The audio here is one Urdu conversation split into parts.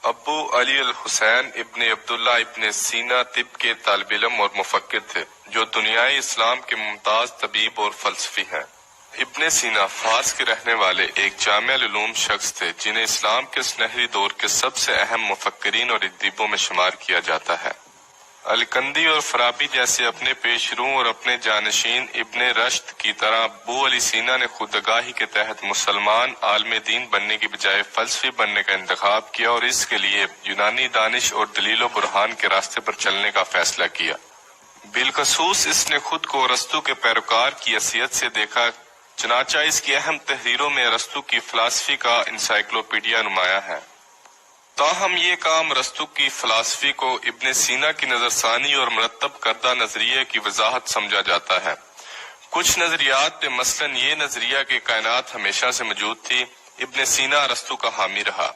ابو علی الحسین ابن عبداللہ ابن سینا طب کے طالب علم اور مفکر تھے جو دنیائے اسلام کے ممتاز طبیب اور فلسفی ہیں۔ ابن سینا فارس کے رہنے والے ایک جامع العلوم شخص تھے جنہیں اسلام کے سنہری دور کے سب سے اہم مفکرین اور ادیبوں میں شمار کیا جاتا ہے۔ الکندی اور فرابی جیسے اپنے پیشرو اور اپنے جانشین ابن رشد کی طرح ابو علی سینا نے خود آگاہی کے تحت مسلمان عالم دین بننے کی بجائے فلسفی بننے کا انتخاب کیا اور اس کے لیے یونانی دانش اور دلیل و برہان کے راستے پر چلنے کا فیصلہ کیا۔ بالخصوص اس نے خود کو ارسطو کے پیروکار کی حیثیت سے دیکھا، چنانچہ اس کی اہم تحریروں میں ارسطو کی فلسفی کا انسائکلوپیڈیا نمایاں ہے۔ تاہم یہ کام ارسطو کی فلسفی کو ابن سینا کی نظر ثانی اور مرتب کردہ نظریے کی وضاحت سمجھا جاتا ہے۔ کچھ نظریات پہ مثلاً یہ نظریہ کہ کائنات ہمیشہ سے موجود تھی، ابن سینا ارسطو کا حامی رہا۔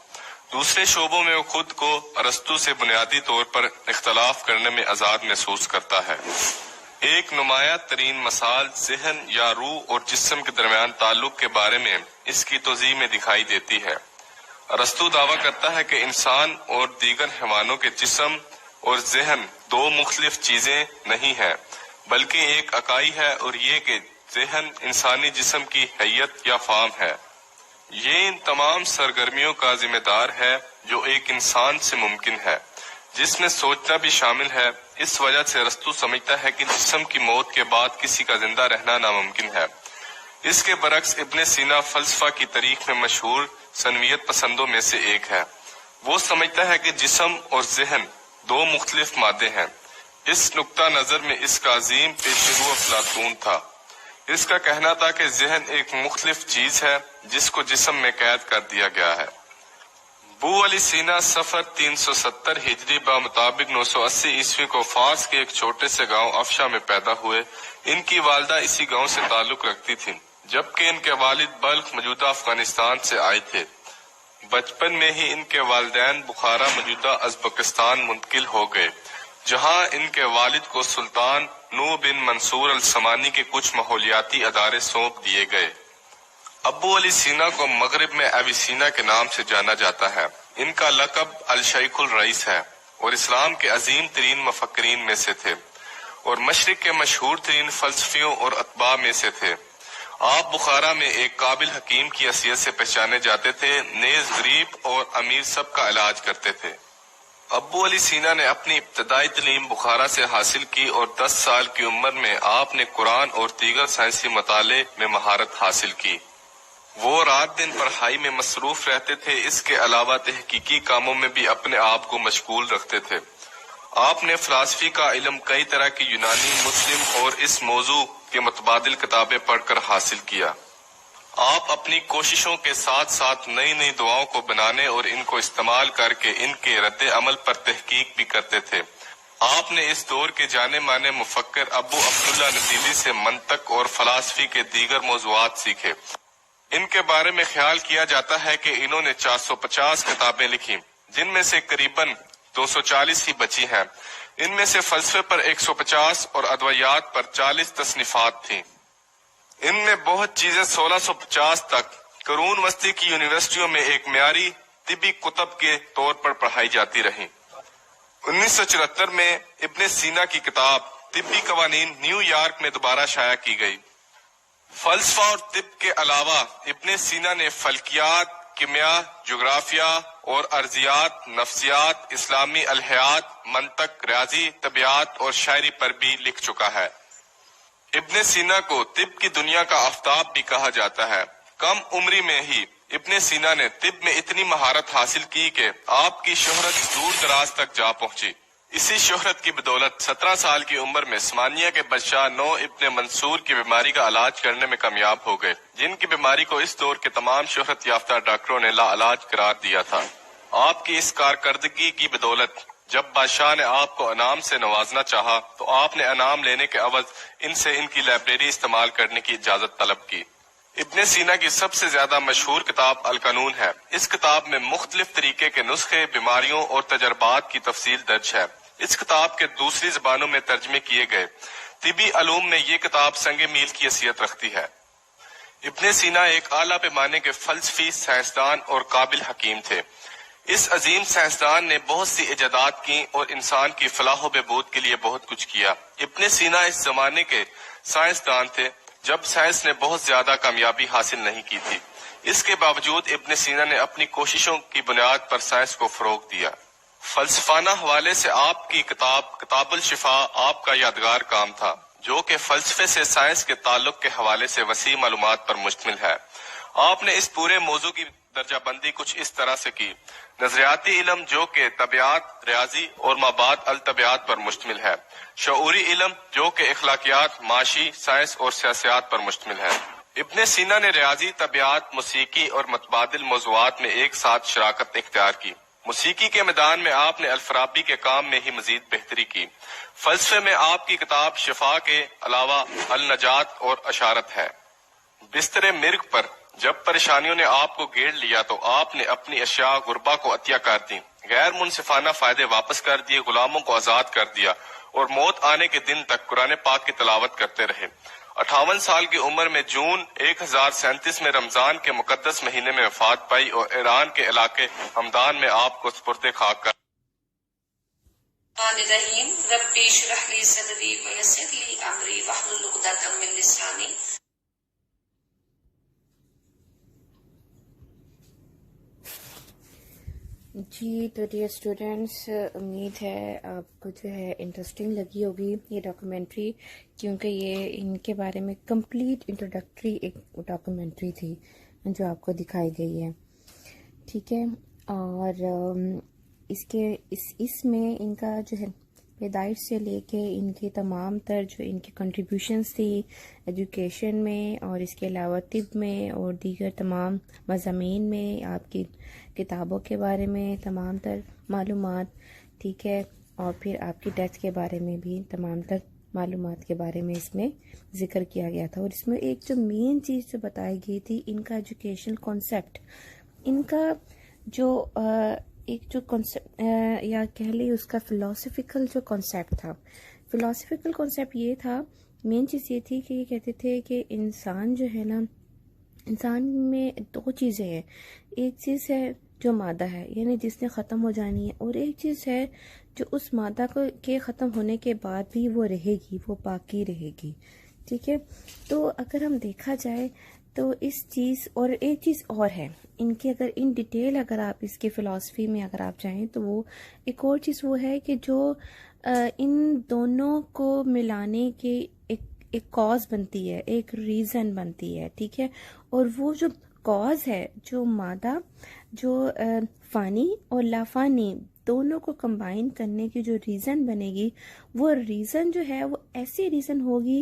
دوسرے شعبوں میں وہ خود کو ارسطو سے بنیادی طور پر اختلاف کرنے میں آزاد محسوس کرتا ہے۔ ایک نمایاں ترین مثال ذہن یا روح اور جسم کے درمیان تعلق کے بارے میں اس کی توضیح میں دکھائی دیتی ہے۔ ارسطو دعویٰ کرتا ہے کہ انسان اور دیگر حیوانوں کے جسم اور ذہن دو مختلف چیزیں نہیں ہیں بلکہ ایک اکائی ہے، اور یہ کہ ذہن انسانی جسم کی حیت یا فارم ہے۔ یہ ان تمام سرگرمیوں کا ذمہ دار ہے جو ایک انسان سے ممکن ہے، جس میں سوچنا بھی شامل ہے۔ اس وجہ سے ارسطو سمجھتا ہے کہ جسم کی موت کے بعد کسی کا زندہ رہنا ناممکن ہے۔ اس کے برعکس ابن سینا فلسفہ کی تاریخ میں مشہور سنویت پسندوں میں سے ایک ہے۔ وہ سمجھتا ہے کہ جسم اور ذہن دو مختلف مادے ہیں۔ اس نقطہ نظر میں اس کا عظیم پیشرو افلاطون تھا۔ اس کا کہنا تھا کہ ذہن ایک مختلف چیز ہے جس کو جسم میں قید کر دیا گیا ہے۔ ابو علی سینا صفر 370 ہجری بمطابق 980 عیسوی کو فارس کے ایک چھوٹے سے گاؤں افشا میں پیدا ہوئے۔ ان کی والدہ اسی گاؤں سے تعلق رکھتی تھیں، جبکہ ان کے والد بلخ موجودہ افغانستان سے آئے تھے۔ بچپن میں ہی ان کے والدین بخارا موجودہ ازبکستان منتقل ہو گئے، جہاں ان کے والد کو سلطان نوح بن منصور السمانی کے کچھ ماحولیاتی ادارے سونپ دیے گئے۔ ابو علی سینا کو مغرب میں ایویسینا کے نام سے جانا جاتا ہے۔ ان کا لقب الشیخ الرئیس ہے اور اسلام کے عظیم ترین مفکرین میں سے تھے اور مشرق کے مشہور ترین فلسفیوں اور اتباع میں سے تھے۔ آپ بخارا میں ایک قابل حکیم کی حیثیت سے پہچانے جاتے تھے، نیز غریب اور امیر سب کا علاج کرتے تھے۔ ابو علی سینا نے اپنی ابتدائی تعلیم بخارا سے حاصل کی اور 10 سال کی عمر میں آپ نے قرآن اور دیگر سائنسی مطالعے میں مہارت حاصل کی۔ وہ رات دن پڑھائی میں مصروف رہتے تھے، اس کے علاوہ تحقیقی کاموں میں بھی اپنے آپ کو مشغول رکھتے تھے۔ آپ نے فلسفی کا علم کئی طرح کی یونانی، مسلم اور اس موضوع کے متبادل کتابیں پڑھ کر حاصل کیا۔ آپ اپنی کوششوں کے ساتھ ساتھ نئی نئی دعاؤں کو بنانے اور ان کو استعمال کر کے ان کے رد عمل پر تحقیق بھی کرتے تھے۔ آپ نے اس دور کے جانے مانے مفکر ابو عبداللہ ندیلی سے منطق اور فلسفی کے دیگر موضوعات سیکھے۔ ان کے بارے میں خیال کیا جاتا ہے کہ انہوں نے 450 کتابیں لکھی، جن میں سے قریباً 240 ہی بچی ہیں۔ ان میں سے فلسفے پر 150 اور ادویات پر 40 تصنیفات تھیں۔ ان میں بہت چیزیں 1650 تک قرون وسطی کی یونیورسٹیوں میں ایک معیاری طبی کتب کے طور پر پڑھائی جاتی رہیں۔ 1974 میں ابن سینا کی کتاب طبی قوانین نیو یارک میں دوبارہ شائع کی گئی۔ فلسفہ اور طب کے علاوہ ابن سینا نے فلکیات، کیمیا، جغرافیہ اور ارضیات، نفسیات، اسلامی الہیات، منطق، ریاضی، طبیعت اور شاعری پر بھی لکھ چکا ہے۔ ابن سینا کو طب کی دنیا کا آفتاب بھی کہا جاتا ہے۔ کم عمری میں ہی ابن سینا نے طب میں اتنی مہارت حاصل کی کہ آپ کی شہرت دور دراز تک جا پہنچی۔ اسی شہرت کی بدولت 17 سال کی عمر میں عثمانیہ کے بادشاہ نو ابن منصور کی بیماری کا علاج کرنے میں کامیاب ہو گئے، جن کی بیماری کو اس دور کے تمام شہرت یافتہ ڈاکٹروں نے لا علاج قرار دیا تھا۔ آپ کی اس کارکردگی کی بدولت جب بادشاہ نے آپ کو انعام سے نوازنا چاہا تو آپ نے انعام لینے کے عوض ان سے ان کی لائبریری استعمال کرنے کی اجازت طلب کی۔ ابن سینا کی سب سے زیادہ مشہور کتاب القانون ہے۔ اس کتاب میں مختلف طریقے کے نسخے، بیماریوں اور تجربات کی تفصیل درج ہے۔ اس کتاب کے دوسری زبانوں میں ترجمے کیے گئے طبی علوم میں یہ کتاب سنگ میل کی حیثیت رکھتی ہے۔ ابن سینا ایک اعلیٰ پیمانے کے فلسفی، سائنسدان اور قابل حکیم تھے۔ اس عظیم سائنسدان نے بہت سی ایجادات کی اور انسان کی فلاح و بہبود کے لیے بہت کچھ کیا۔ ابن سینا اس زمانے کے سائنسدان تھے جب سائنس نے بہت زیادہ کامیابی حاصل نہیں کی تھی۔ اس کے باوجود ابن سینا نے اپنی کوششوں کی بنیاد پر سائنس کو فروغ دیا۔ فلسفانہ حوالے سے آپ کی کتاب الشفا آپ کا یادگار کام تھا، جو کہ فلسفے سے سائنس کے تعلق کے حوالے سے وسیع معلومات پر مشتمل ہے۔ آپ نے اس پورے موضوع کی درجہ بندی کچھ اس طرح سے کی: نظریاتی علم جو کہ طبیعت، ریاضی اور مابعد الطبیعت پر مشتمل ہے، شعوری علم جو کہ اخلاقیات، معاشی سائنس اور سیاسیات پر مشتمل ہے۔ ابن سینا نے ریاضی، طبیعت، موسیقی اور متبادل موضوعات میں ایک ساتھ شراکت اختیار کی۔ موسیقی کے میدان میں آپ نے الفارابی کے کام میں ہی مزید بہتری کی۔ فلسفے میں آپ کی کتاب شفا کے علاوہ النجات اور اشارت ہے۔ بستر مرگ پر جب پریشانیوں نے آپ کو گھیر لیا تو آپ نے اپنی اشیاء غربا کو عطیہ کر دی، غیر منصفانہ فائدے واپس کر دیے، غلاموں کو آزاد کر دیا اور موت آنے کے دن تک قرآن پاک کی تلاوت کرتے رہے۔ 58 سال کی عمر میں جون 1037 میں رمضان کے مقدس مہینے میں وفات پائی اور ایران کے علاقے ہمدان میں آپ کو سپرد خاک کر الرحیم ربی اشرح لی صدری ویسر لی امری واحلل عقدۃ من لسانی۔ جی تو ڈیئر اسٹوڈینٹس، امید ہے آپ کو جو ہے انٹرسٹنگ لگی ہوگی یہ ڈاکومنٹری، کیونکہ یہ ان کے بارے میں کمپلیٹ انٹروڈکٹری ایک ڈاکومنٹری تھی جو آپ کو دکھائی گئی ہے، ٹھیک ہے۔ اور اس میں ان کا جو ہے پیدائش سے لے کے ان کی تمام تر جو ان کی کنٹریبیوشنز تھی ایجوکیشن میں اور اس کے علاوہ طب میں اور دیگر تمام مضامین میں، آپ کی کتابوں کے بارے میں تمام تر معلومات، ٹھیک ہے، اور پھر آپ کی ڈیتھ کے بارے میں بھی تمام تر معلومات کے بارے میں اس میں ذکر کیا گیا تھا۔ اور اس میں ایک جو مین چیز جو بتائی گئی تھی، ان کا ایجوکیشن کانسیپٹ، ان کا جو ایک جو کانسیپٹ یا کہہ لیں اس کا فلاسفیکل جو کانسیپٹ تھا، فلاسفیکل کانسیپٹ یہ تھا، مین چیز یہ تھی کہ یہ کہتے تھے کہ انسان جو ہے نا، انسان میں دو چیزیں ہیں، ایک چیز ہے جو مادہ ہے یعنی جس نے ختم ہو جانی ہے، اور ایک چیز ہے جو اس مادہ کے ختم ہونے کے بعد بھی وہ رہے گی، وہ باقی رہے گی، ٹھیک ہے۔ تو اگر ہم دیکھا جائے تو اس چیز، اور ایک چیز اور ہے ان کی، اگر ان ڈیٹیل اگر آپ اس کے فلسفی میں اگر آپ جائیں تو وہ ایک اور چیز وہ ہے کہ جو ان دونوں کو ملانے کے ایک کاز بنتی ہے، ایک ریزن بنتی ہے، ٹھیک ہے۔ اور وہ جو کاز ہے، جو مادہ، جو فانی اور لافانی دونوں کو کمبائن کرنے کی جو ریزن بنے گی، وہ ریزن جو ہے وہ ایسی ریزن ہوگی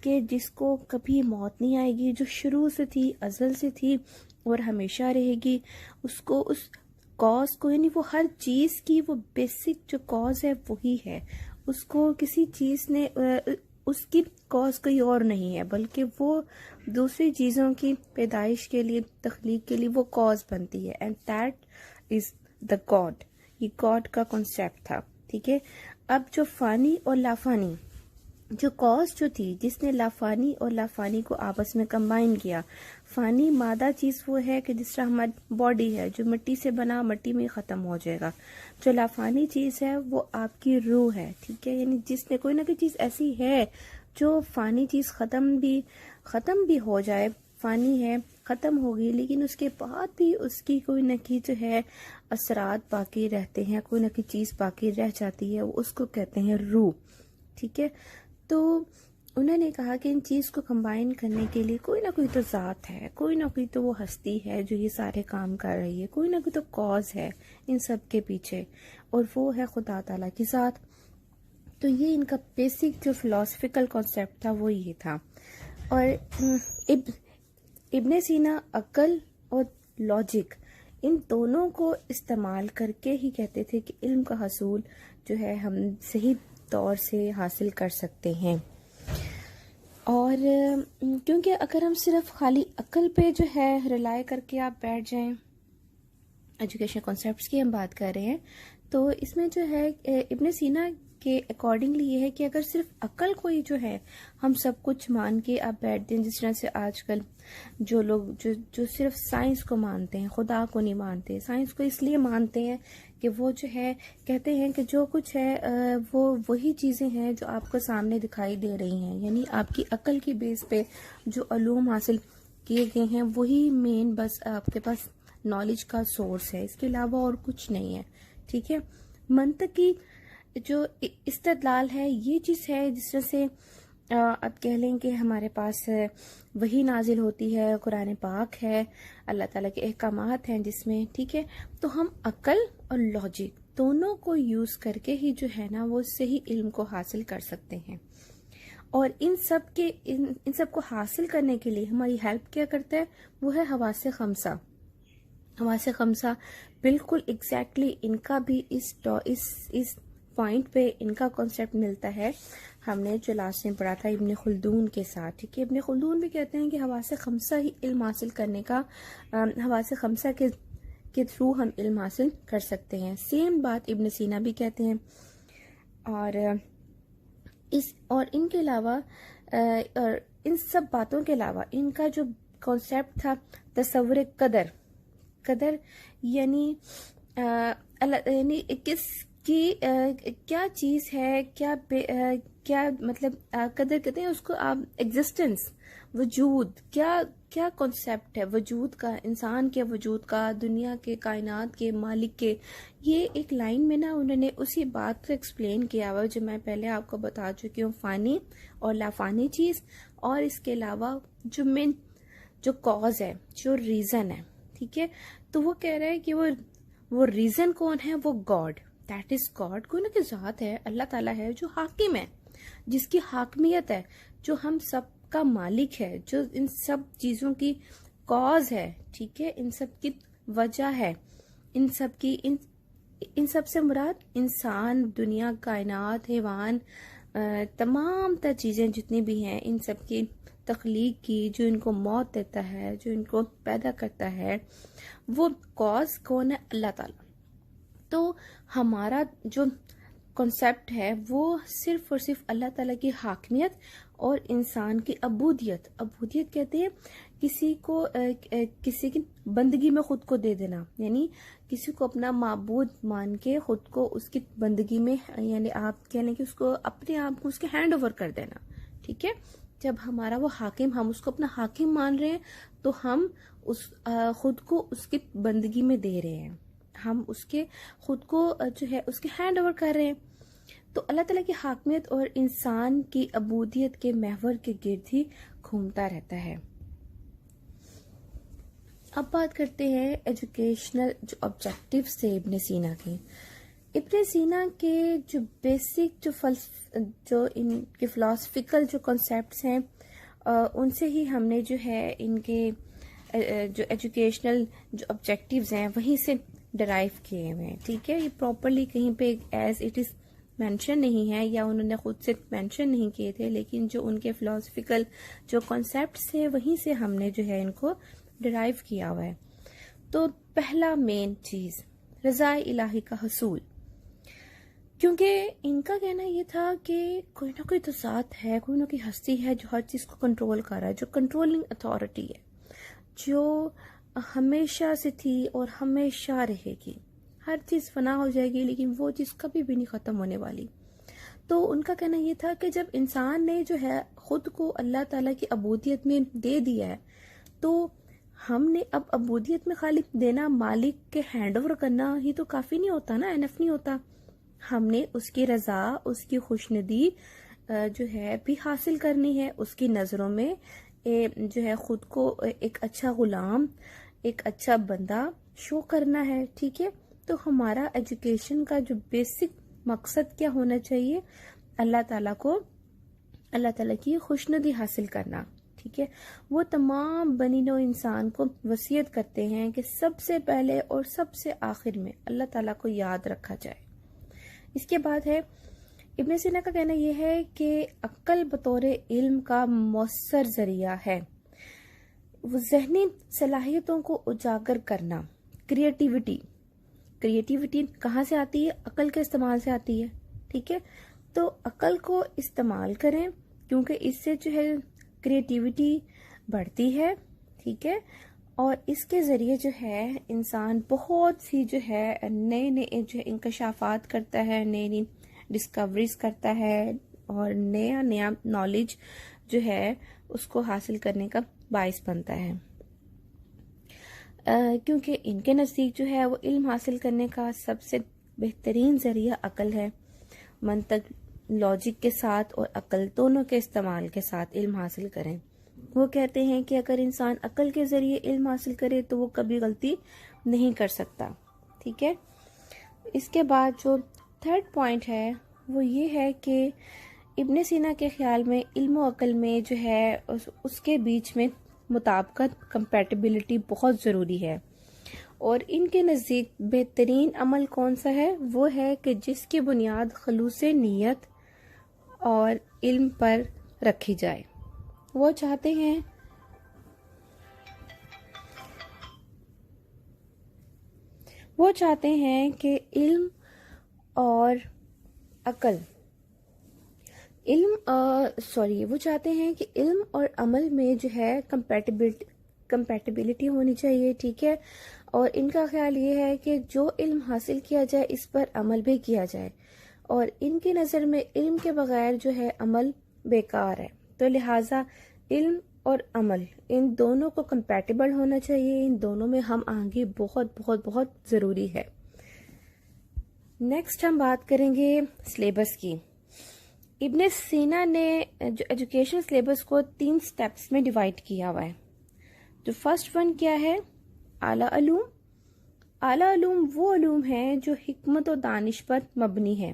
کہ جس کو کبھی موت نہیں آئے گی، جو شروع سے تھی، ازل سے تھی اور ہمیشہ رہے گی۔ اس کو، اس کاز کو، یعنی وہ ہر چیز کی وہ بیسک جو کاز ہے وہی ہے، اس کو کسی چیز نے، اس کی کاز کوئی اور نہیں ہے، بلکہ وہ دوسری چیزوں کی پیدائش کے لیے، تخلیق کے لیے وہ کاز بنتی ہے، and that is the God. یہ گاڈ کا کنسیپٹ تھا، ٹھیک ہے۔ اب جو فانی اور لافانی، جو کاز جو تھی جس نے لافانی اور لافانی کو آپس میں کمبائن کیا، فانی مادہ چیز وہ ہے کہ جس طرح ہماری باڈی ہے جو مٹی سے بنا، مٹی میں ختم ہو جائے گا۔ جو لافانی چیز ہے وہ آپ کی روح ہے، ٹھیک ہے، یعنی جس نے کوئی نہ کوئی چیز ایسی ہے جو فانی چیز ختم بھی ہو جائے، فانی ہے، ختم ہوگی، لیکن اس کے بعد بھی اس کی کوئی نہ کوئی جو ہے اثرات باقی رہتے ہیں، کوئی نہ کوئی چیز باقی رہ جاتی ہے، اس کو کہتے ہیں روح، ٹھیک ہے۔ تو انہوں نے کہا کہ ان چیز کو کمبائن کرنے کے لیے کوئی نہ کوئی تو ذات ہے، کوئی نہ کوئی تو وہ ہستی ہے جو یہ سارے کام کر رہی ہے، کوئی نہ کوئی تو کاز ہے ان سب کے پیچھے، اور وہ ہے خدا تعالیٰ کی ذات۔ تو یہ ان کا بیسک جو فلاسفیکل کانسیپٹ تھا وہ یہ تھا۔ اور ابن سینا عقل اور لاجک ان دونوں کو استعمال کر کے ہی کہتے تھے کہ علم کا حصول جو ہے ہم صحیح طور سے حاصل کر سکتے ہیں۔ اور کیونکہ اگر ہم صرف خالی عقل پہ جو ہے ریلائی کر کے آپ بیٹھ جائیں، ایجوکیشن کانسیپٹس کی ہم بات کر رہے ہیں، تو اس میں جو ہے ابن سینا کے اکارڈنگلی یہ ہے کہ اگر صرف عقل کو ہی جو ہے ہم سب کچھ مان کے آپ بیٹھتے ہیں، جس طرح سے آج کل جو لوگ جو صرف سائنس کو مانتے ہیں، خدا کو نہیں مانتے، سائنس کو اس لیے مانتے ہیں کہ وہ جو ہے کہتے ہیں کہ جو کچھ ہے وہ وہی چیزیں ہیں جو آپ کو سامنے دکھائی دے رہی ہیں، یعنی آپ کی عقل کی بیس پہ جو علوم حاصل کیے گئے ہیں وہی مین بس آپ کے پاس نالج کا سورس ہے، اس کے علاوہ اور کچھ نہیں ہے. ٹھیک ہے، منطقی جو استدلال ہے یہ چیز ہے جس طرح سے اب کہہ لیں کہ ہمارے پاس وحی نازل ہوتی ہے، قرآن پاک ہے، اللہ تعالیٰ کے احکامات ہیں جس میں، ٹھیک ہے، تو ہم عقل اور لاجک دونوں کو یوز کر کے ہی جو ہے نا وہ صحیح علم کو حاصل کر سکتے ہیں. اور ان سب کو حاصل کرنے کے لیے ہماری ہیلپ کیا کرتا ہے، وہ ہے حواس خمسہ. حواس خمسہ بالکل ایگزیکٹلی ان کا بھی اس پوائنٹ پہ ان کا کانسیپٹ ملتا ہے. ہم نے جو لاسٹ میں پڑھا تھا ابن خلدون کے ساتھ، ٹھیک ہے، ابن خلدون بھی کہتے ہیں کہ حواس خمسہ ہی علم حاصل کرنے کا، حواس خمسہ کے تھرو ہم علم حاصل کر سکتے ہیں. سیم بات ابن سینا بھی کہتے ہیں. اور ان کے علاوہ اور ان سب باتوں کے علاوہ ان کا جو کانسیپٹ تھا تصور قدر یعنی یعنی کس کی کیا چیز ہے، کیا مطلب قدر کہتے ہیں اس کو آپ، ایگزسٹنس، وجود، کیا کانسیپٹ ہے وجود کا، انسان کے وجود کا، دنیا کے، کائنات کے مالک کے. یہ ایک لائن میں نا انہوں نے اسی بات کو ایکسپلین کیا ہوا جو میں پہلے آپ کو بتا چکی ہوں، فانی اور لافانی چیز، اور اس کے علاوہ جو کاز ہے، جو ریزن ہے. ٹھیک ہے، تو وہ کہہ رہا ہے کہ وہ ریزن کون ہے، وہ گاڈ، دیٹ از گاڈ، کوئی نہ کوئی ذات ہے، اللہ تعالیٰ ہے جو حاکم ہے، جس کی حاکمیت ہے، جو ہم سب کا مالک ہے، جو ان سب چیزوں کی کاز ہے. ٹھیک ہے، ان سب کی وجہ ہے، ان سب سے مراد انسان، دنیا، کائنات، حیوان، تمام تر چیزیں جتنی بھی ہیں، ان سب کی تخلیق کی، جو ان کو موت دیتا ہے، جو ان کو پیدا کرتا ہے، وہ کاز کون ہے، اللہ تعالیٰ. تو ہمارا جو کنسیپٹ ہے وہ صرف اور صرف اللہ تعالیٰ کی حاکمیت اور انسان کی عبودیت کہتے ہیں کسی کی بندگی میں خود کو دے دینا، یعنی کسی کو اپنا معبود مان کے خود کو اس کی بندگی میں، یعنی آپ کہہ لیں کہ اس کو اپنے آپ کو اس کے ہینڈ اوور کر دینا. ٹھیک ہے، جب ہمارا وہ حاکم، ہم اس کو اپنا حاکم مان رہے ہیں تو ہم خود کو اس کی بندگی میں دے رہے ہیں، ہم اس کے خود کو جو ہے اس کے ہینڈ اوور کر رہے ہیں. تو اللہ تعالیٰ کی حاکمیت اور انسان کی عبودیت کے محور کے گرد ہی گھومتا رہتا ہے. اب بات کرتے ہیں ایجوکیشنل جو آبجیکٹیوز تھے ابن سینا کے. ابن سینا کے جو بیسک جو ان کے فلاسفیکل جو کانسیپٹس ہیں ان سے ہی ہم نے جو ہے ان کے جو ایجوکیشنل جو آبجیکٹیوز ہیں وہیں سے ڈرائیو کیے ہوئے ہیں. ٹھیک ہے، یہ پراپرلی کہیں پہ ایز اٹ از مینشن نہیں ہے یا انہوں نے خود سے مینشن نہیں کیے تھے، لیکن جو ان کے فلاسفیکل جو کانسیپٹس تھے وہیں سے ہم نے جو ہے ان کو ڈرائیو کیا ہوا ہے. تو پہلا مین چیز رضا الہی کا حصول، کیونکہ ان کا کہنا یہ تھا کہ کوئی نہ کوئی تو ذات ہے، کوئی نہ کوئی ہستی ہے جو ہر چیز کو کنٹرول کر رہا ہے، جو کنٹرولنگ اتھارٹی ہے، جو ہمیشہ سے تھی اور ہمیشہ رہے گی. ہر چیز فنا ہو جائے گی لیکن وہ چیز کبھی بھی نہیں ختم ہونے والی. تو ان کا کہنا یہ تھا کہ جب انسان نے جو ہے خود کو اللہ تعالیٰ کی عبودیت میں دے دیا ہے تو ہم نے اب عبودیت میں خالی دینا، مالک کے ہینڈ اوور کرنا ہی تو کافی نہیں ہوتا نا، انف نہیں ہوتا. ہم نے اس کی رضا، اس کی خوشندی جو ہے بھی حاصل کرنی ہے، اس کی نظروں میں جو ہے خود کو ایک اچھا غلام، ایک اچھا بندہ شو کرنا ہے. ٹھیک ہے، تو ہمارا ایجوکیشن کا جو بیسک مقصد کیا ہونا چاہیے، اللہ تعالیٰ کی خوشندی حاصل کرنا. ٹھیک ہے، وہ تمام بنی نوع انسان کو وصیت کرتے ہیں کہ سب سے پہلے اور سب سے آخر میں اللہ تعالیٰ کو یاد رکھا جائے. اس کے بعد ہے ابن سینا کا کہنا یہ ہے کہ عقل بطور علم کا مؤثر ذریعہ ہے. وہ ذہنی صلاحیتوں کو اجاگر کرنا، کریٹیوٹی کہاں سے آتی ہے؟ عقل کے استعمال سے آتی ہے. ٹھیک ہے، تو عقل کو استعمال کریں کیونکہ اس سے جو ہے کریٹیوٹی بڑھتی ہے، ٹھیک ہے، اور اس کے ذریعے جو ہے انسان بہت سی جو ہے نئے نئے جو ہے انکشافات کرتا ہے، نئی نئی ڈسکوریز کرتا ہے، اور نیا نیا نالج جو ہے اس کو حاصل کرنے کا باعث بنتا ہے، کیونکہ ان کے نزدیک جو ہے وہ علم حاصل کرنے کا سب سے بہترین ذریعہ عقل ہے۔ منطق، لاجک کے ساتھ اور عقل دونوں کے استعمال کے ساتھ علم حاصل کریں۔ وہ کہتے ہیں کہ اگر انسان عقل کے ذریعے علم حاصل کرے تو وہ کبھی غلطی نہیں کر سکتا، ٹھیک ہے۔ اس کے بعد جو تھرڈ پوائنٹ ہے وہ یہ ہے کہ ابن سینا کے خیال میں علم و عقل میں جو ہے اس کے بیچ میں مطابقت، کمپیٹیبلٹی بہت ضروری ہے، اور ان کے نزدیک بہترین عمل کون سا ہے؟ وہ ہے کہ جس کی بنیاد خلوص نیت اور علم پر رکھی جائے۔ وہ چاہتے ہیں کہ علم اور عمل میں جو ہے کمپیٹیبلٹی ہونی چاہیے، ٹھیک ہے، اور ان کا خیال یہ ہے کہ جو علم حاصل کیا جائے اس پر عمل بھی کیا جائے، اور ان کی نظر میں علم کے بغیر جو ہے عمل بیکار ہے، تو لہٰذا علم اور عمل ان دونوں کو کمپیٹیبل ہونا چاہیے، ان دونوں میں ہم آہنگی بہت بہت بہت ضروری ہے۔ نیکسٹ ہم بات کریں گے سلیبس کی۔ ابن سینا نے جو ایجوکیشن سلیبس کو 3 سٹیپس میں ڈیوائڈ کیا ہوا ہے۔ تو فرسٹ ون کیا ہے؟ اعلیٰ علوم۔ اعلیٰ علوم وہ علوم ہیں جو حکمت و دانش پر مبنی ہے،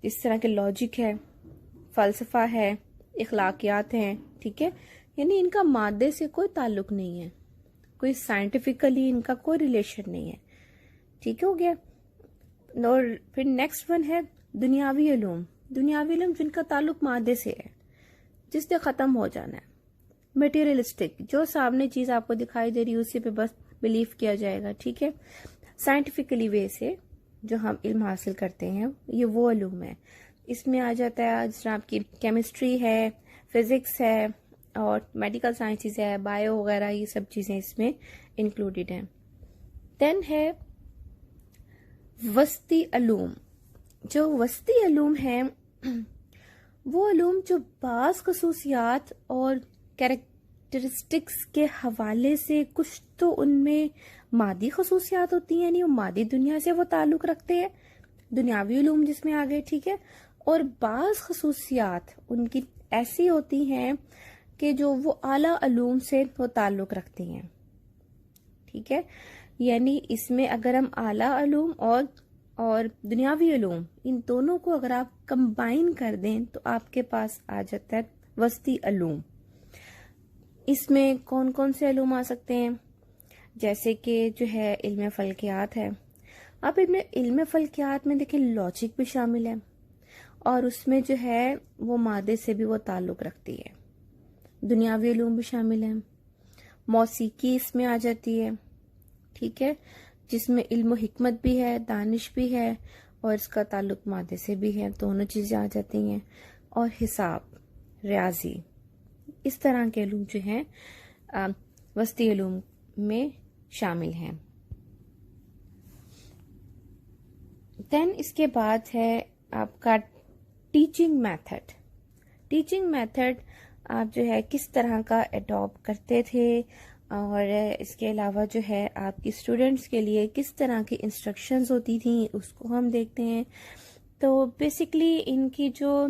اس طرح کے لاجک ہے، فلسفہ ہے، اخلاقیات ہیں، ٹھیک ہے، یعنی ان کا مادے سے کوئی تعلق نہیں ہے، کوئی سائنٹیفکلی ان کا کوئی ریلیشن نہیں ہے، ٹھیک ہو گیا۔ اور پھر نیکسٹ ون ہے دنیاوی علوم۔ دنیاوی علوم جن کا تعلق مادے سے ہے، جس سے ختم ہو جانا ہے، میٹیریلسٹک، جو سامنے چیز آپ کو دکھائی دے رہی ہے اسی پہ بس بلیف کیا جائے گا، ٹھیک ہے۔ سائنٹیفکلی وے سے جو ہم علم حاصل کرتے ہیں یہ وہ علوم ہے۔ اس میں آ جاتا ہے جس طرح آپ کی کیمسٹری ہے، فزکس ہے، اور میڈیکل سائنسز ہے، بایو وغیرہ، یہ سب چیزیں اس میں انکلوڈیڈ ہیں۔ دین ہے وسطی علوم۔ جو وسطی علوم ہیں وہ علوم جو بعض خصوصیات اور کیریکٹرسٹکس کے حوالے سے کچھ تو ان میں مادی خصوصیات ہوتی ہیں، یعنی وہ مادی دنیا سے وہ تعلق رکھتے ہیں، دنیاوی علوم جس میں آ گئے، ٹھیک ہے، اور بعض خصوصیات ان کی ایسی ہوتی ہیں کہ جو وہ اعلیٰ علوم سے وہ تعلق رکھتی ہیں، ٹھیک ہے۔ یعنی اس میں اگر ہم اعلیٰ علوم اور دنیاوی علوم ان دونوں کو اگر آپ کمبائن کر دیں تو آپ کے پاس آ جاتا ہے وسطی علوم۔ اس میں کون کون سے علوم آ سکتے ہیں؟ جیسے کہ جو ہے علم فلکیات ہے۔ اب علم فلکیات میں دیکھیں لاجک بھی شامل ہے، اور اس میں جو ہے وہ مادے سے بھی وہ تعلق رکھتی ہے۔ دنیاوی علوم بھی شامل ہیں، موسیقی اس میں آ جاتی ہے، ٹھیک ہے، جس میں علم و حکمت بھی ہے، دانش بھی ہے، اور اس کا تعلق مادے سے بھی ہے، دونوں چیزیں آ جاتی ہیں، اور حساب، ریاضی، اس طرح کے علوم جو ہیں وسطی علوم میں شامل ہیں۔ دین اس کے بعد ہے آپ کا ٹیچنگ میتھڈ۔ ٹیچنگ میتھڈ آپ جو ہے کس طرح کا اڈاپٹ کرتے تھے، اور اس کے علاوہ جو ہے آپ کی اسٹوڈنٹس کے لیے کس طرح کی انسٹرکشنز ہوتی تھیں اس کو ہم دیکھتے ہیں۔ تو بیسکلی ان کی جو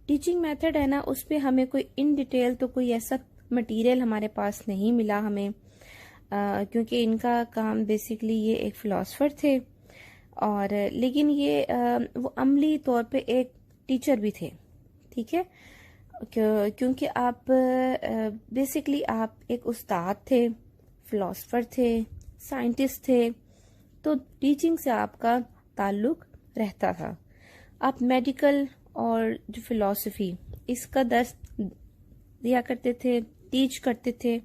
ٹیچنگ میتھڈ ہے نا، اس پہ ہمیں کوئی ان ڈیٹیل تو کوئی ایسا مٹیریل ہمارے پاس نہیں ملا ہمیں، کیونکہ ان کا کام بیسکلی یہ ایک فلاسفر تھے، اور لیکن یہ وہ عملی طور پہ ایک ٹیچر بھی تھے، ٹھیک ہے، کیونکہ آپ بیسکلی آپ ایک استاد تھے، فلاسفر تھے، سائنٹسٹ تھے، تو ٹیچنگ سے آپ کا تعلق رہتا تھا۔ آپ میڈیکل اور جو فلاسفی اس کا درس دیا کرتے تھے، ٹیچ کرتے تھے،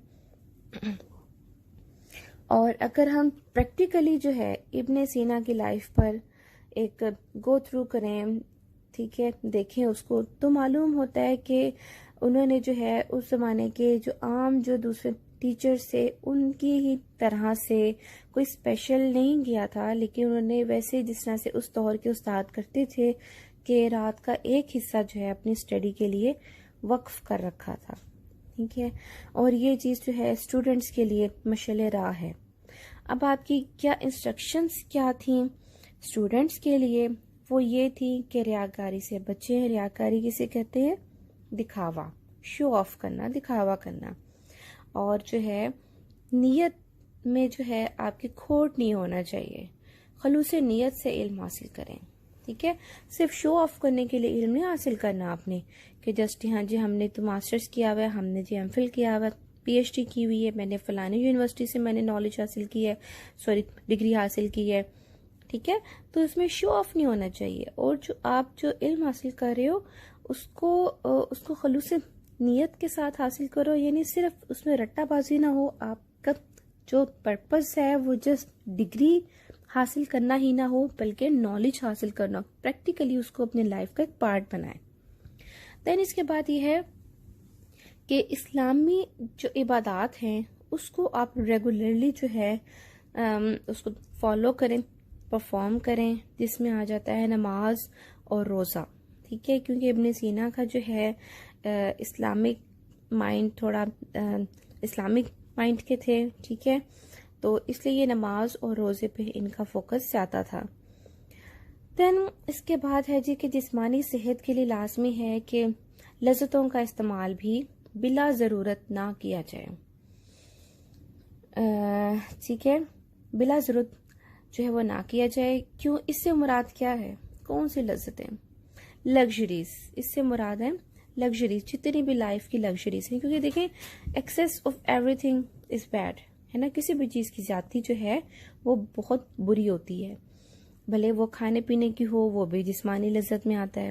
اور اگر ہم پریکٹیکلی جو ہے ابن سینا کی لائف پر ایک گو تھرو کریں، ٹھیک ہے، دیکھیں اس کو تو معلوم ہوتا ہے کہ انہوں نے جو ہے اس زمانے کے جو عام جو دوسرے ٹیچر سے ان کی ہی طرح سے کوئی اسپیشل نہیں کیا تھا، لیکن انہوں نے ویسے جس طرح سے اس دور کے استاد کرتے تھے کہ رات کا ایک حصہ جو ہے اپنی اسٹڈی کے لیے وقف کر رکھا تھا، ٹھیک ہے، اور یہ چیز جو ہے اسٹوڈنٹس کے لیے مشعل راہ ہے۔ اب آپ کی کیا انسٹرکشنز کیا تھیں اسٹوڈنٹس کے لیے؟ وہ یہ تھی کہ ریاکاری سے بچیں۔ ریاکاری کسے کہتے ہیں؟ دکھاوا، شو آف کرنا، دکھاوا کرنا، اور جو ہے نیت میں جو ہے آپ کی کھوٹ نہیں ہونا چاہیے، خلوص نیت سے علم حاصل کریں، ٹھیک ہے، صرف شو آف کرنے کے لیے علم نہیں حاصل کرنا آپ نے کہ جسٹ ہاں جی ہم نے تو ماسٹرز کیا ہوا ہے، ہم نے جی ایم فل کیا ہوا ہے، پی ایچ ڈی کی ہوئی ہے، میں نے فلانی یونیورسٹی سے میں نے نالج حاصل کی ہے، ڈگری حاصل کی ہے، ٹھیک ہے، تو اس میں شو آف نہیں ہونا چاہیے، اور جو آپ جو علم حاصل کر رہے ہو اس کو خلوص نیت کے ساتھ حاصل کرو، یعنی صرف اس میں رٹا بازی نہ ہو، آپ کا جو پرپز ہے وہ جسٹ ڈگری حاصل کرنا ہی نہ ہو بلکہ نالج حاصل کرنا، پریکٹیکلی اس کو اپنے لائف کا ایک پارٹ بنائیں۔ دین اس کے بعد یہ ہے کہ اسلامی جو عبادات ہیں اس کو آپ ریگولرلی جو ہے اس کو فالو کریں، پرفارم کریں، جس میں آ جاتا ہے نماز اور روزہ، ٹھیک ہے، کیونکہ ابن سینا کا جو ہے اسلامک مائنڈ تھوڑا اسلامک مائنڈ کے تھے، ٹھیک ہے، تو اس لیے یہ نماز اور روزے پہ ان کا فوکس زیادہ تھا۔ دین اس کے بعد ہے جی کہ جسمانی صحت کے لیے لازمی ہے کہ لذتوں کا استعمال بھی بلا ضرورت نہ کیا جائے، ٹھیک ہے، بلا ضرورت جو ہے وہ نہ کیا جائے۔ کیوں؟ اس سے مراد کیا ہے؟ کون سی لذتیں؟ لگژریز، اس سے مراد ہے لگژریز، جتنی بھی لائف کی لگژریز ہیں، کیونکہ دیکھیں access of every thing is bad, ہے نا، کسی بھی چیز کی زیادتی جو ہے وہ بہت بری ہوتی ہے، بھلے وہ کھانے پینے کی ہو وہ بھی جسمانی لذت میں آتا ہے،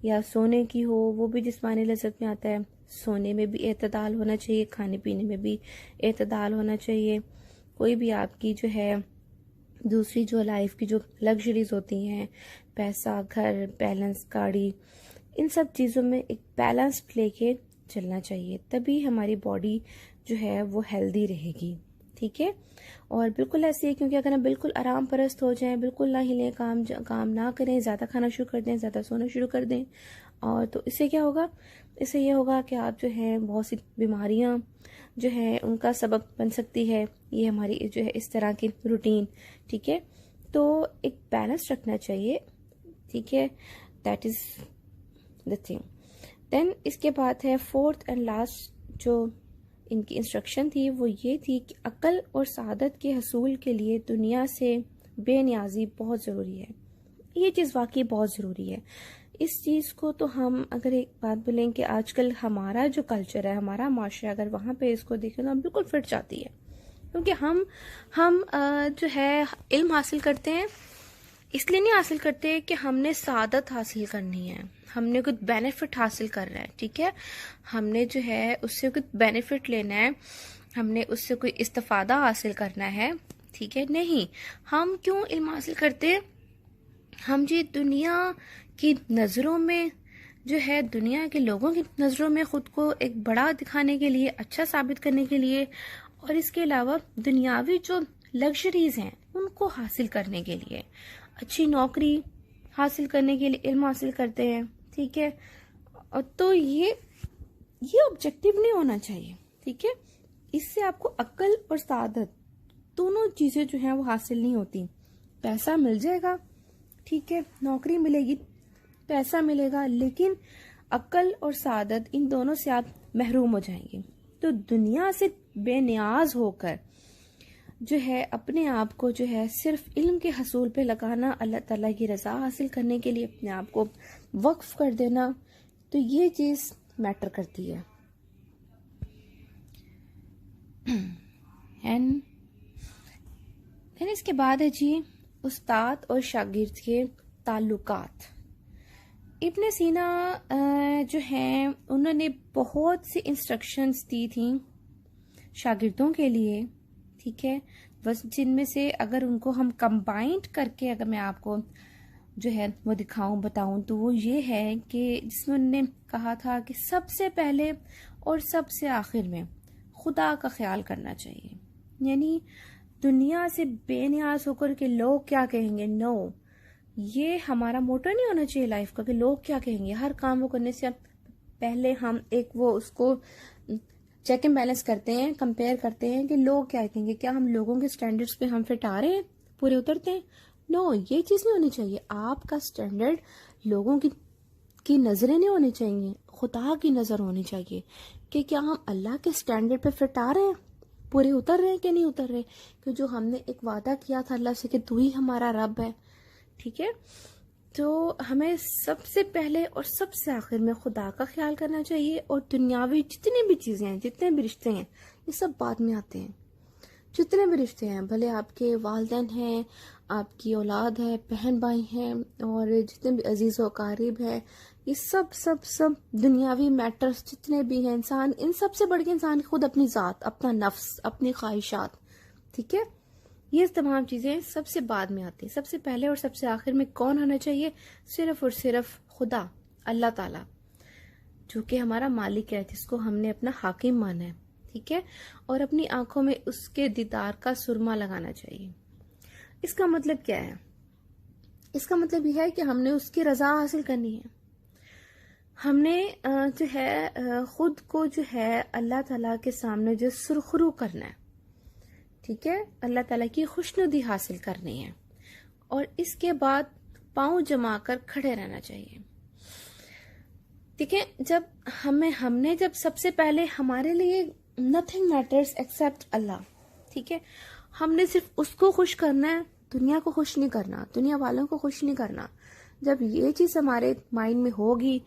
یا سونے کی ہو وہ بھی جسمانی لذت میں آتا ہے، سونے میں بھی اعتدال ہونا چاہیے، کھانے پینے میں بھی اعتدال ہونا چاہیے، کوئی بھی آپ کی جو ہے دوسری جو لائف کی جو لگژریز ہوتی ہیں، پیسہ، گھر، بیلنس، گاڑی، ان سب چیزوں میں ایک بیلنس لے کے چلنا چاہیے، تبھی ہماری باڈی جو ہے وہ ہیلدی رہے گی، ٹھیک ہے، اور بالکل ایسے ہی، کیونکہ اگر ہم بالکل آرام پرست ہو جائیں، بالکل نہ ہلیں، کام نہ کریں، زیادہ کھانا شروع کر دیں، زیادہ سونا شروع کر دیں، اور تو اس سے کیا ہوگا؟ اس سے یہ ہوگا کہ آپ جو ہے بہت سی بیماریاں جو ہے ان کا سبب بن سکتی ہے، یہ ہماری جو ہے اس طرح کی روٹین، ٹھیک ہے، تو ایک بیلنس رکھنا چاہیے، ٹھیک ہے، دیٹ از دا تھنگ۔ دین اس کے بعد ہے فورتھ اینڈ لاسٹ جو ان کی انسٹرکشن تھی وہ یہ تھی کہ عقل اور سعادت کے حصول کے لیے دنیا سے بے نیازی بہت ضروری ہے۔ یہ چیز واقعی بہت ضروری ہے، اس چیز کو تو ہم اگر ایک بات بولیں کہ آج کل ہمارا جو کلچر ہے، ہمارا معاشرہ، اگر وہاں پہ اس کو دیکھیں تو ہم بالکل فٹ جاتی ہے، کیونکہ ہم جو ہے علم حاصل کرتے ہیں اس لیے نہیں حاصل کرتے کہ ہم نے سعادت حاصل کرنی ہے، ہم نے کچھ بینیفٹ حاصل کرنا ہے، ٹھیک ہے، ہم نے جو ہے اس سے کچھ بینیفٹ لینا ہے، ہم نے اس سے کوئی استفادہ حاصل کرنا ہے، ٹھیک ہے، نہیں، ہم کیوں علم حاصل کرتے ہیں؟ ہم جی دنیا کی نظروں میں جو ہے، دنیا کے لوگوں کی نظروں میں خود کو ایک بڑا دکھانے کے لیے، اچھا ثابت کرنے کے لیے، اور اس کے علاوہ دنیاوی جو لگژریز ہیں ان کو حاصل کرنے کے لیے، اچھی نوکری حاصل کرنے کے لیے علم حاصل کرتے ہیں، ٹھیک ہے، اور تو یہ آبجیکٹو نہیں ہونا چاہیے، ٹھیک ہے، اس سے آپ کو عقل اور سعادت دونوں چیزیں جو ہیں وہ حاصل نہیں ہوتی۔ پیسہ مل جائے گا، ٹھیک ہے، نوکری ملے گی، پیسہ ملے گا، لیکن عقل اور سعادت ان دونوں سے آپ محروم ہو جائیں گے۔ تو دنیا سے بے نیاز ہو کر جو ہے اپنے آپ کو جو ہے صرف علم کے حصول پہ لگانا، اللہ تعالیٰ کی رضا حاصل کرنے کے لیے اپنے آپ کو وقف کر دینا، تو یہ چیز میٹر کرتی ہے۔ اس کے بعد ہے جی استاد اور شاگرد کے تعلقات۔ ابن سینا جو ہیں انہوں نے بہت سی انسٹرکشنز دی تھیں شاگردوں کے لیے، ٹھیک ہے، بس جن میں سے اگر ان کو ہم کمبائنڈ کر کے اگر میں آپ کو جو ہے وہ دکھاؤں بتاؤں تو وہ یہ ہے کہ جس میں انہوں نے کہا تھا کہ سب سے پہلے اور سب سے آخر میں خدا کا خیال کرنا چاہیے. یعنی دنیا سے بے نیاز ہو کر کہ لوگ کیا کہیں گے، نو، یہ ہمارا موٹو نہیں ہونا چاہیے لائف کا کہ لوگ کیا کہیں گے. ہر کام وہ کرنے سے پہلے ہم ایک وہ اس کو چیک اینڈ بیلنس کرتے ہیں، کمپیئر کرتے ہیں کہ لوگ کیا کہیں گے، کیا ہم لوگوں کے سٹینڈرڈز پہ ہم فٹ آ رہے ہیں، پورے اترتے ہیں. نو، یہ چیز نہیں ہونی چاہیے. آپ کا سٹینڈرڈ لوگوں کی نظریں نہیں ہونی چاہیے، خدا کی نظر ہونی چاہیے کہ کیا ہم اللہ کے سٹینڈرڈ پہ فٹ آ رہے ہیں، پورے اتر رہے ہیں کہ نہیں اتر رہے. کہ جو ہم نے ایک وعدہ کیا تھا اللہ سے کہ تو ہی ہمارا رب ہے، ٹھیک ہے. تو ہمیں سب سے پہلے اور سب سے آخر میں خدا کا خیال کرنا چاہیے، اور دنیاوی جتنی بھی چیزیں ہیں، جتنے بھی رشتے ہیں، یہ سب بعد میں آتے ہیں. جتنے بھی رشتے ہیں، بھلے آپ کے والدین ہیں، آپ کی اولاد ہے، بہن بھائی ہیں، اور جتنے بھی عزیز و اقارب ہیں، یہ سب دنیاوی میٹرز جتنے بھی ہیں، انسان ان سب سے بڑھ کے انسان خود اپنی ذات، اپنا نفس، اپنی خواہشات، ٹھیک ہے، یہ تمام چیزیں سب سے بعد میں آتی ہیں. سب سے پہلے اور سب سے آخر میں کون ہونا چاہیے؟ صرف اور صرف خدا، اللہ تعالیٰ، جو کہ ہمارا مالک ہے، جس کو ہم نے اپنا حاکم مانا ہے، ٹھیک ہے. اور اپنی آنکھوں میں اس کے دیدار کا سرما لگانا چاہیے. اس کا مطلب کیا ہے؟ اس کا مطلب یہ ہے کہ ہم نے اس کی رضا حاصل کرنی ہے. ہم نے جو ہے خود کو جو ہے اللہ تعالیٰ کے سامنے جو سرخرو کرنا ہے، ٹھیک ہے، اللہ تعالیٰ کی خوشنودی حاصل کرنی ہے، اور اس کے بعد پاؤں جما کر کھڑے رہنا چاہیے. ٹھیک ہے، ہم نے جب سب سے پہلے ہمارے لیے nothing matters except اللہ، ٹھیک ہے، ہم نے صرف اس کو خوش کرنا ہے، دنیا کو خوش نہیں کرنا، دنیا والوں کو خوش نہیں کرنا. جب یہ چیز ہمارے مائنڈ میں ہوگی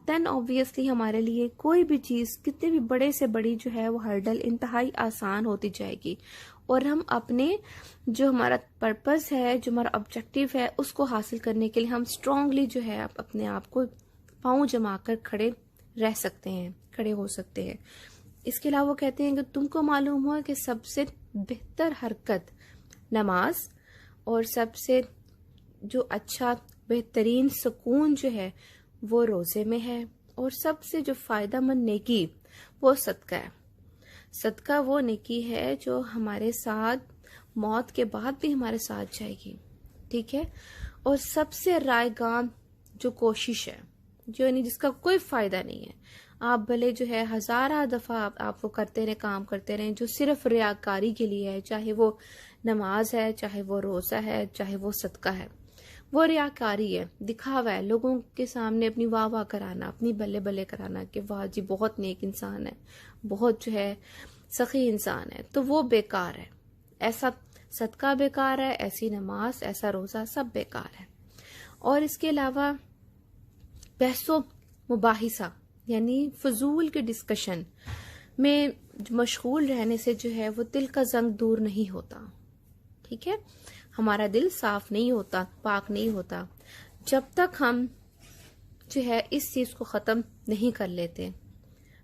دین obviously ہمارے لیے کوئی بھی چیز کتنے بھی بڑے سے بڑی جو ہے وہ ہرڈل انتہائی آسان ہوتی جائے گی، اور ہم اپنے جو ہمارا پرپس ہے، جو ہمارا آبجیکٹیو ہے، اس کو حاصل کرنے کے لیے ہم اسٹرانگلی جو ہے اپنے آپ کو پاؤں جما کر کھڑے رہ سکتے ہیں، کھڑے ہو سکتے ہیں. اس کے علاوہ وہ کہتے ہیں کہ تم کو معلوم ہو کہ سب سے بہتر حرکت نماز، اور سب سے جو اچھا بہترین سکون جو ہے وہ روزے میں ہے، اور سب سے جو فائدہ مند نیکی وہ صدقہ ہے. صدقہ وہ نیکی ہے جو ہمارے ساتھ موت کے بعد بھی ہمارے ساتھ جائے گی، ٹھیک ہے. اور سب سے رائے گاں جو کوشش ہے، جو یعنی جس کا کوئی فائدہ نہیں ہے، آپ بھلے جو ہے ہزارہ دفعہ آپ وہ کرتے رہیں، کام کرتے رہیں جو صرف ریاکاری کے لیے ہے، چاہے وہ نماز ہے، چاہے وہ روزہ ہے، چاہے وہ صدقہ ہے، وہ ریاکاری ہے، دکھاوا ہے، لوگوں کے سامنے اپنی واہ واہ کرانا، اپنی بلے بلے کرانا کہ واہ جی بہت نیک انسان ہے، بہت جو ہے سخی انسان ہے. تو وہ بیکار ہے. ایسا صدقہ بیکار ہے، ایسی نماز، ایسا روزہ، سب بیکار ہے. اور اس کے علاوہ بحث و مباحثہ یعنی فضول کے ڈسکشن میں مشغول رہنے سے جو ہے وہ دل کا زنگ دور نہیں ہوتا، ٹھیک ہے. ہمارا دل صاف نہیں ہوتا، پاک نہیں ہوتا جب تک ہم جو ہے اس چیز کو ختم نہیں کر لیتے.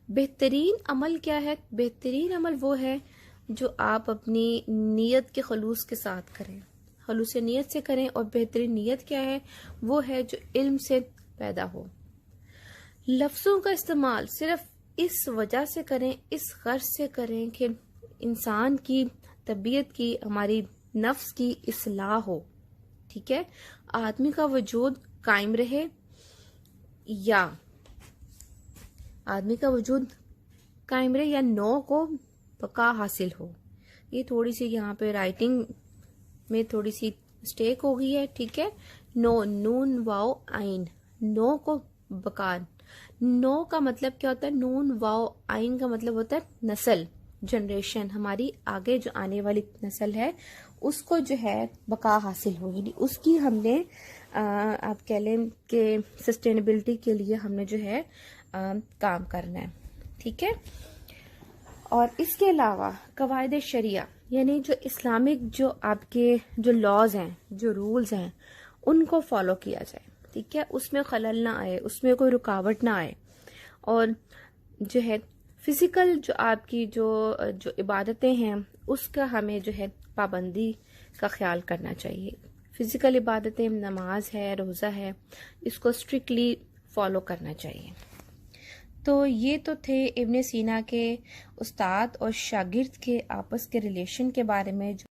بہترین عمل کیا ہے؟ بہترین عمل وہ ہے جو آپ اپنی نیت کے خلوص کے ساتھ کریں، خلوص نیت سے کریں. اور بہترین نیت کیا ہے؟ وہ ہے جو علم سے پیدا ہو. لفظوں کا استعمال صرف اس وجہ سے کریں، اس غرض سے کریں کہ انسان کی طبیعت کی، ہماری نفس کی اصلاح ہو، ٹھیک ہے، آدمی کا وجود قائم رہے، یا آدمی کا وجود قائم رہے، یا نو کو بقا حاصل ہو. یہ تھوڑی سی یہاں پہ رائٹنگ میں تھوڑی سی مسٹیک ہو گئی ہے، ٹھیک ہے. نو، نون واو آئین، نو کو بقا. نو کا مطلب کیا ہوتا ہے؟ نون واو آئین کا مطلب ہوتا ہے نسل، جنریشن، ہماری آگے جو آنے والی نسل ہے اس کو جو ہے بقا حاصل ہو، یعنی اس کی ہم نے آپ کہہ لیں کہ سسٹینیبلٹی کے لیے ہم نے جو ہے کام کرنا ہے، ٹھیک ہے. اور اس کے علاوہ قواعد شریعہ یعنی جو اسلامک جو آپ کے جو لاز ہیں، جو رولز ہیں، ان کو فالو کیا جائے، ٹھیک ہے. اس میں خلل نہ آئے، اس میں کوئی رکاوٹ نہ آئے. اور جو ہے فزیکل جو آپ کی جو عبادتیں ہیں اس کا ہمیں جو ہے پابندی کا خیال کرنا چاہیے. فزیکل عبادتیں، نماز ہے، روزہ ہے، اس کو اسٹرکٹلی فالو کرنا چاہیے۔ تو یہ تو تھے ابن سینا کے استاد اور شاگرد کے آپس کے ریلیشن کے بارے میں جو